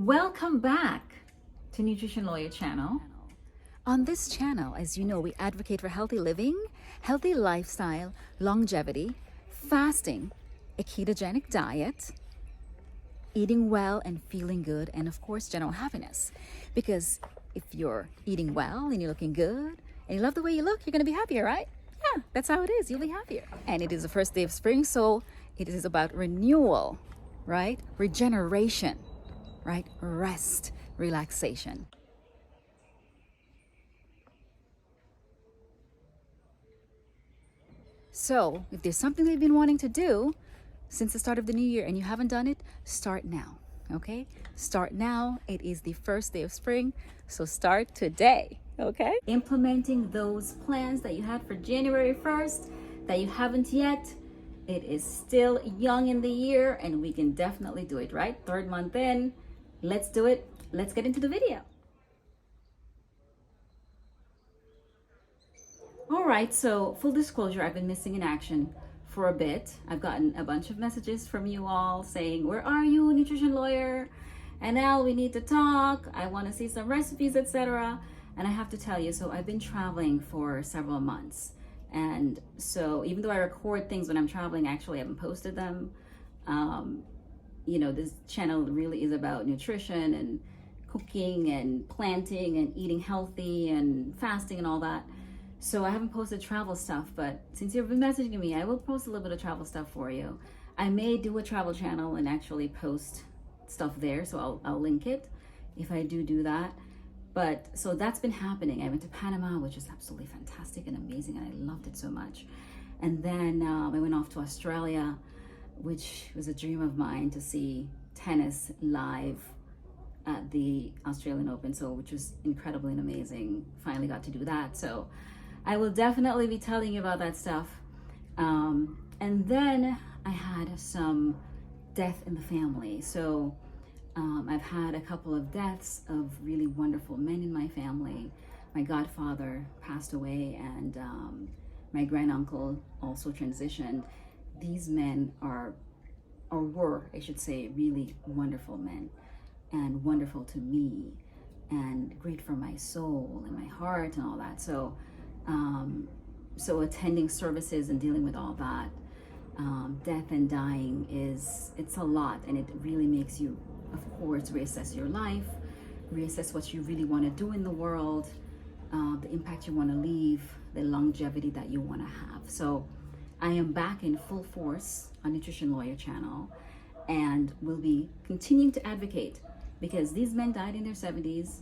Welcome back to Nutrition Lawyer channel. On this channel, as you know, we advocate for healthy living, healthy lifestyle, longevity, fasting, a ketogenic diet, eating well and feeling good, and of course, general happiness. Because if you're eating well and you're looking good and you love the way you look, you're going to be happier, right? Yeah, that's how it is. You'll be happier. And it is the first day of spring, so it is about renewal, right? Regeneration, right? Rest, relaxation. So, if there's something that you've been wanting to do since the start of the new year and you haven't done it, start now, okay? Start now. It is the first day of spring, so start today, okay? Implementing those plans that you had for January 1st that you haven't yet. It is still young in the year and we can definitely do it, right? Third month in, let's do it. Let's get into the video. All right, so full disclosure, I've been missing in action for a bit. I've gotten a bunch of messages from you all saying, where are you, nutrition lawyer? And now we need to talk. I want to see some recipes, etc. And I have to tell you, so I've been traveling for several months. And so even though I record things when I'm traveling, actually I haven't posted them. You know, this channel really is about nutrition and cooking and planting and eating healthy and fasting and all that. So I haven't posted travel stuff, but since you've been messaging me, I will post a little bit of travel stuff for you. I may do a travel channel and actually post stuff there, so I'll link it if I do that. But so that's been happening. I went to Panama, which is absolutely fantastic and amazing, and I loved it so much. And then I went off to Australia, which was a dream of mine to see tennis live at the Australian Open, so which was incredibly and amazing. Finally got to do that. So I will definitely be telling you about that stuff. And then I had some death in the family. So I've had a couple of deaths of really wonderful men in my family. My godfather passed away and my granduncle also transitioned. These men were, I should say, really wonderful men and wonderful to me and great for my soul and my heart and all that. So attending services and dealing with all that, death and dying it's a lot, and it really makes you, of course, reassess your life, reassess what you really want to do in the world, the impact you want to leave, the longevity that you want to have. So I am back in full force on Nutrition Lawyer channel and will be continuing to advocate because these men died in their 70s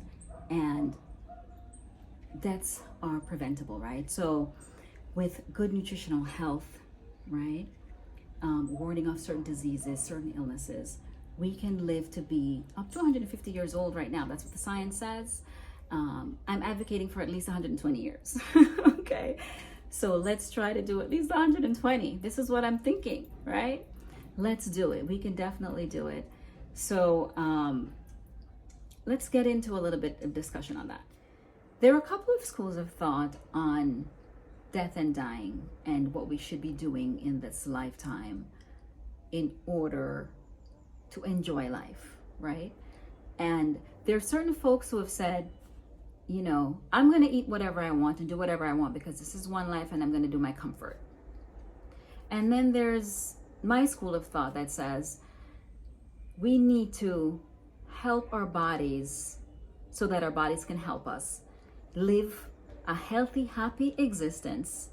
and deaths are preventable, right? So with good nutritional health, right, warding off certain diseases, certain illnesses, we can live to be up to 150 years old right now. That's what the science says. I'm advocating for at least 120 years. Okay, so let's try to do at least 120. This is what I'm thinking, right? Let's do it. We can definitely do it. So let's get into a little bit of discussion on that. There are a couple of schools of thought on death and dying and what we should be doing in this lifetime in order to enjoy life, right? And there are certain folks who have said, you know, I'm going to eat whatever I want and do whatever I want because this is one life and I'm going to do my comfort. And then there's my school of thought that says we need to help our bodies so that our bodies can help us live a healthy, happy existence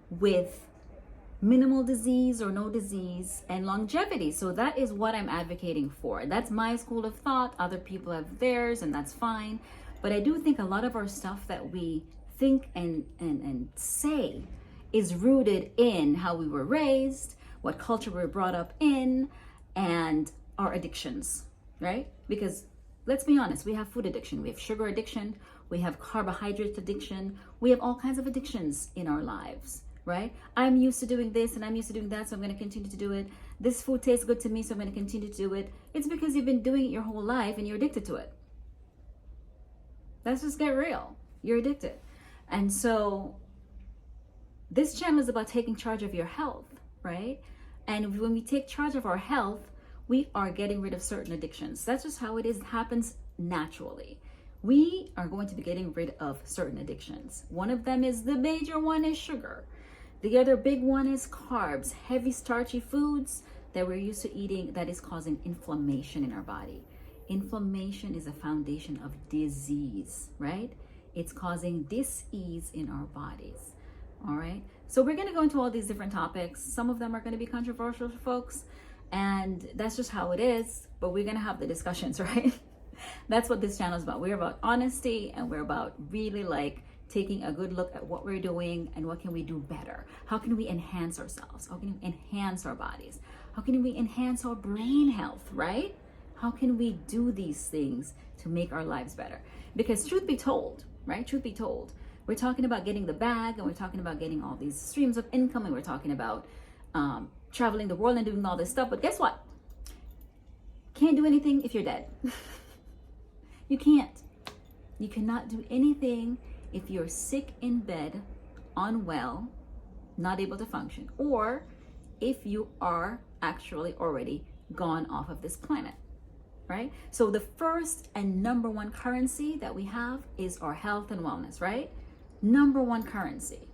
with minimal disease or no disease and longevity. So that is what I'm advocating for. That's my school of thought. Other people have theirs and that's fine. But I do think a lot of our stuff that we think and say is rooted in how we were raised, what culture we were brought up in, and our addictions, right? Because let's be honest, we have food addiction, we have sugar addiction, we have carbohydrate addiction, we have all kinds of addictions in our lives, right? I'm used to doing this and I'm used to doing that, so I'm going to continue to do it. This food tastes good to me, so I'm going to continue to do it. It's because you've been doing it your whole life and you're addicted to it. Let's just get real. You're addicted. And so this channel is about taking charge of your health, right? And when we take charge of our health, we are getting rid of certain addictions. That's just how it is. It happens naturally. We are going to be getting rid of certain addictions. One of them is, the major one is sugar. The other big one is carbs, heavy starchy foods that we're used to eating that is causing inflammation in our body. Inflammation is a foundation of disease, right? It's causing dis-ease in our bodies. All right. So we're going to go into all these different topics. Some of them are going to be controversial for folks, and that's just how it is. But we're going to have the discussions, right? That's what this channel is about. We're about honesty, and we're about really like taking a good look at what we're doing and what can we do better. How can we enhance ourselves? How can we enhance our bodies? How can we enhance our brain health, right? How can we do these things to make our lives better? Because truth be told, right? Truth be told, we're talking about getting the bag, and we're talking about getting all these streams of income, and we're talking about traveling the world and doing all this stuff. But guess what? Can't do anything if you're dead. You can't. You cannot do anything if you're sick in bed, unwell, not able to function, or if you are actually already gone off of this planet, right? So the first and number one currency that we have is our health and wellness, right? Number one currency.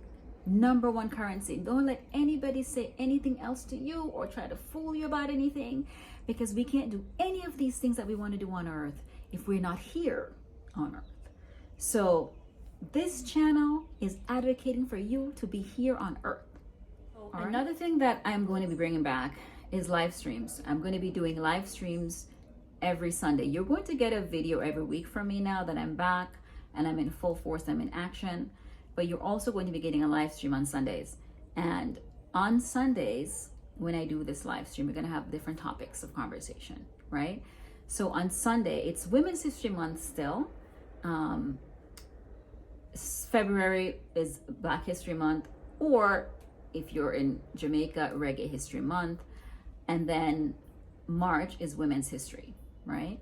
Number one currency. Don't let anybody say anything else to you or try to fool you about anything, because we can't do any of these things that we want to do on earth if we're not here on earth. So this channel is advocating for you to be here on earth. Right. Another thing that I'm going to be bringing back is live streams. I'm going to be doing live streams every Sunday. You're going to get a video every week from me now that I'm back and I'm in full force, I'm in action. But you're also going to be getting a live stream on Sundays. And on Sundays, when I do this live stream, we're going to have different topics of conversation, right? So on Sunday, it's Women's History Month still. February is Black History Month, or if you're in Jamaica, Reggae History Month. And then March is Women's History, right?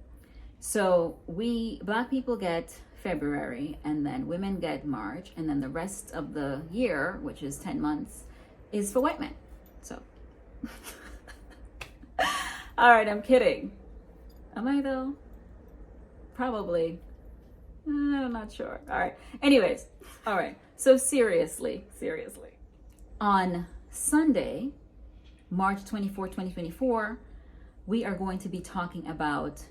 So we, Black people get February, and then women get March, and then the rest of the year, which is 10 months, is for white men. So, all right, I'm kidding. Am I though? Probably. I'm not sure. All right. Anyways, all right. So seriously. On Sunday, March 24, 2024, we are going to be talking about,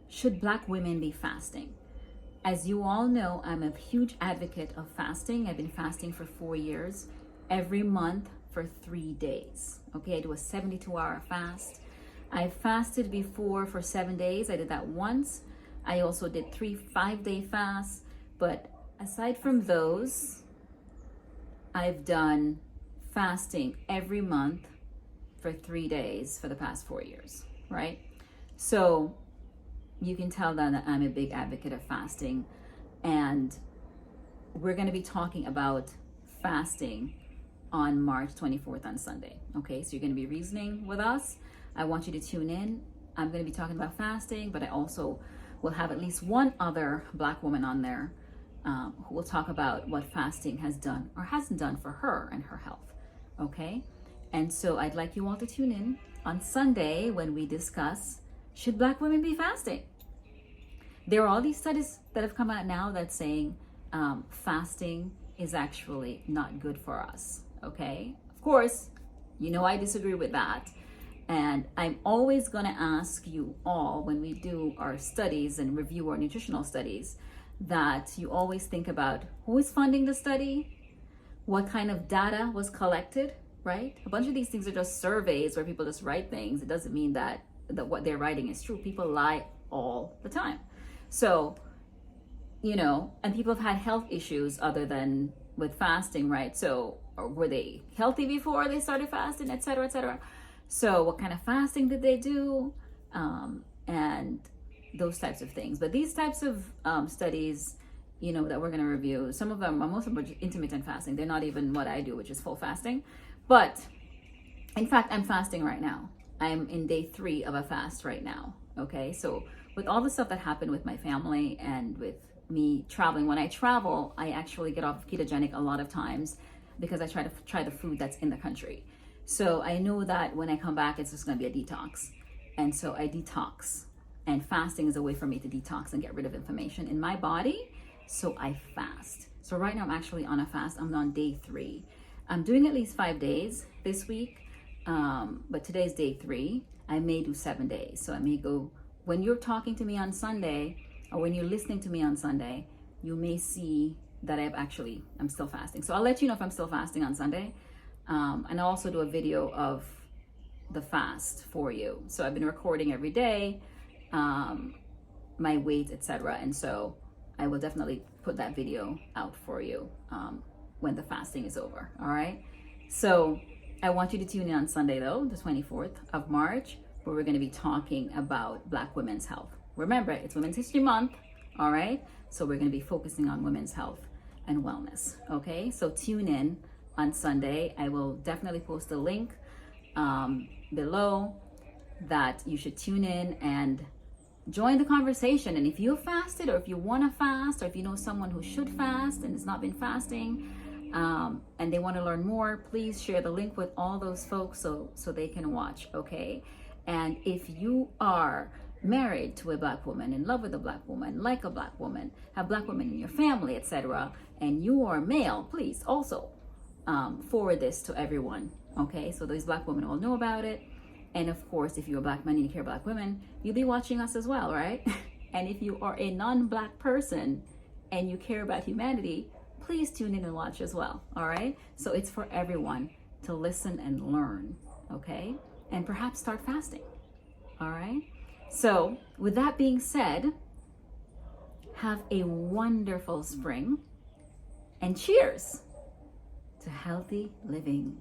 should Black women be fasting? As you all know, I'm a huge advocate of fasting. I've been fasting for 4 years, every month for 3 days. Okay, I do a 72-hour fast. I fasted before for 7 days. I did that once. I also did 3 5-day fasts. But aside from those, I've done fasting every month for 3 days for the past 4 years, right? So you can tell that I'm a big advocate of fasting, and we're going to be talking about fasting on March 24th on Sunday. Okay, so you're going to be reasoning with us. I want you to tune in. I'm going to be talking about fasting, but I also will have at least one other Black woman on there who will talk about what fasting has done or hasn't done for her and her health. Okay, and so I'd like you all to tune in on Sunday when we discuss, should Black women be fasting? There are all these studies that have come out now that's saying fasting is actually not good for us. Okay, of course, you know I disagree with that. And I'm always going to ask you all when we do our studies and review our nutritional studies that you always think about who is funding the study, what kind of data was collected, right? A bunch of these things are just surveys where people just write things. It doesn't mean that what they're writing is true. People lie all the time. So, you know, and people have had health issues other than with fasting, right? So, or were they healthy before they started fasting, et cetera, et cetera. So what kind of fasting did they do? And those types of things. But these types of studies, you know, that we're going to review, some of them, most of them are intermittent fasting. They're not even what I do, which is full fasting. But in fact, I'm fasting right now. I'm in day 3 of a fast right now. Okay. So with all the stuff that happened with my family and with me traveling, when I travel, I actually get off ketogenic a lot of times because I try to try the food that's in the country. So I know that when I come back, it's just going to be a detox. And so I detox. And fasting is a way for me to detox and get rid of inflammation in my body. So I fast. So right now I'm actually on a fast. I'm on day 3. I'm doing at least 5 days this week. But today's day 3. I may do 7 days. So I may go, when you're talking to me on Sunday, or when you're listening to me on Sunday, you may see that I'm still fasting. So I'll let you know if I'm still fasting on Sunday. And I'll also do a video of the fast for you. So I've been recording every day, my weight, etc. And so I will definitely put that video out for you when the fasting is over. All right. So I want you to tune in on Sunday, though, the 24th of March, where we're going to be talking about Black women's health. Remember, it's Women's History Month. All right. So we're going to be focusing on women's health and wellness. Okay. So tune in on Sunday. I will definitely post a link below that you should tune in and join the conversation. And if you fasted, or if you want to fast, or if you know someone who should fast and has not been fasting, and they want to learn more, please share the link with all those folks so they can watch. Okay. And if you are married to a Black woman, in love with a Black woman, like a Black woman, have Black women in your family, etc., and you are male, please also forward this to everyone. Okay, so those Black women all know about it. And of course, if you're a Black man and you care about women, you'll be watching us as well, right? And if you are a non-Black person and you care about humanity, please tune in and watch as well. All right, so it's for everyone to listen and learn. Okay, and perhaps start fasting. All right, so with that being said, have a wonderful spring, and cheers to healthy living.